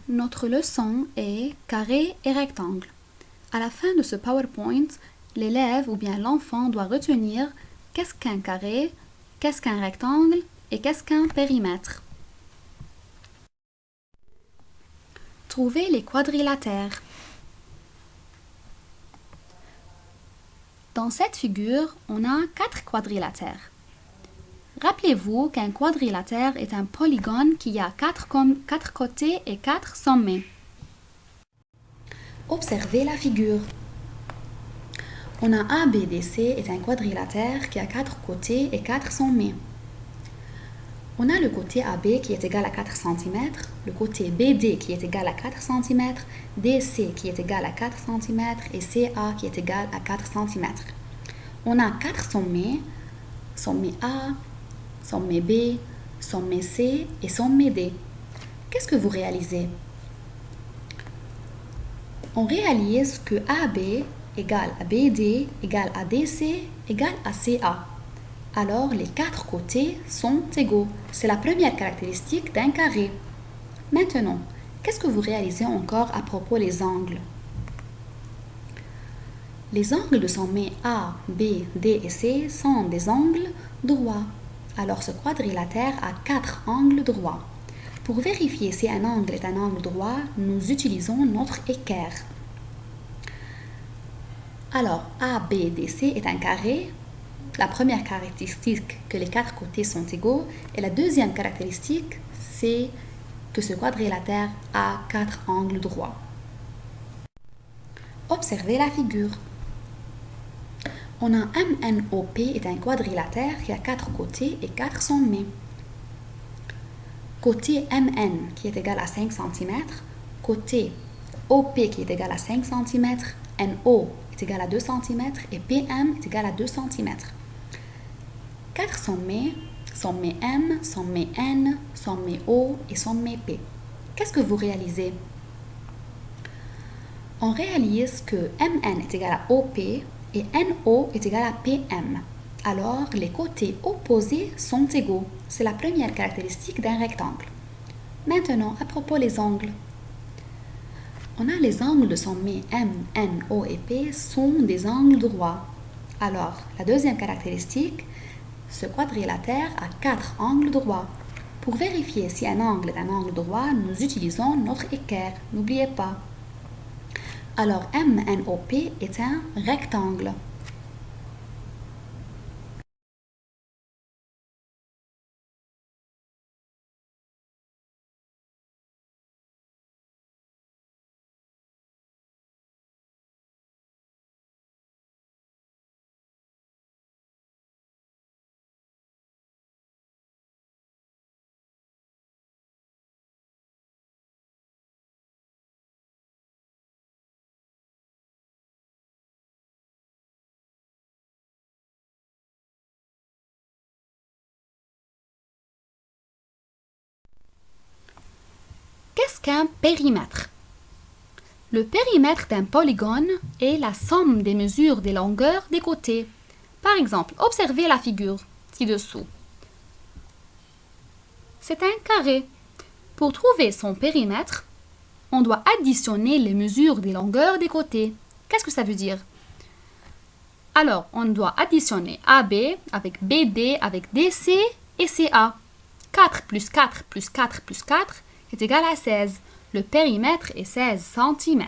Notre leçon est carré et rectangle. À la fin de ce PowerPoint, l'élève ou bien l'enfant doit retenir qu'est-ce qu'un carré, qu'est-ce qu'un rectangle et qu'est-ce qu'un périmètre. Trouvez les quadrilatères. Dans cette figure, on a 4 quadrilatères. Rappelez-vous qu'un quadrilatère est un polygone qui a 4 côtés et 4 sommets. Observez la figure. On a ABDC est un quadrilatère qui a 4 côtés et 4 sommets. On a le côté AB qui est égal à 4 cm, le côté BD qui est égal à 4 cm, DC qui est égal à 4 cm et CA qui est égal à 4 cm. On a 4 sommets, sommet A, sommet B, sommet C et sommet D. Qu'est-ce que vous réalisez? On réalise que AB égale à BD égale à DC égale à CA. Alors les 4 côtés sont égaux. C'est la première caractéristique d'un carré. Maintenant, qu'est-ce que vous réalisez encore à propos des angles? Les angles de sommets A, B, D et C sont des angles droits. Alors ce quadrilatère a 4 angles droits. Pour vérifier si un angle est un angle droit, nous utilisons notre équerre. Alors ABDC est un carré. La première caractéristique, que les 4 côtés sont égaux. Et la deuxième caractéristique, c'est que ce quadrilatère a 4 angles droits. Observez la figure. On a MNOP est un quadrilatère qui a 4 côtés et 4 sommets. Côté MN qui est égal à 5 cm, côté OP qui est égal à 5 cm, NO est égal à 2 cm et PM est égal à 2 cm. 4 sommets, sommet M, sommet N, sommet O et sommet P. Qu'est-ce que vous réalisez? On réalise que MN est égal à OP et NO est égal à PM. Alors, les côtés opposés sont égaux. C'est la première caractéristique d'un rectangle. Maintenant, à propos des angles. On a les angles de sommet M, N, O et P sont des angles droits. Alors, la deuxième caractéristique, ce quadrilatère a 4 angles droits. Pour vérifier si un angle est un angle droit, nous utilisons notre équerre. N'oubliez pas. Alors, MNOP est un rectangle. Qu'est-ce qu'un périmètre? Le périmètre d'un polygone est la somme des mesures des longueurs des côtés. Par exemple, observez la figure ci-dessous. C'est un carré. Pour trouver son périmètre, on doit additionner les mesures des longueurs des côtés. Qu'est-ce que ça veut dire? Alors, on doit additionner AB avec BD avec DC et CA. 4 plus 4 plus 4 plus 4 est égal à 16. Le périmètre est 16 cm.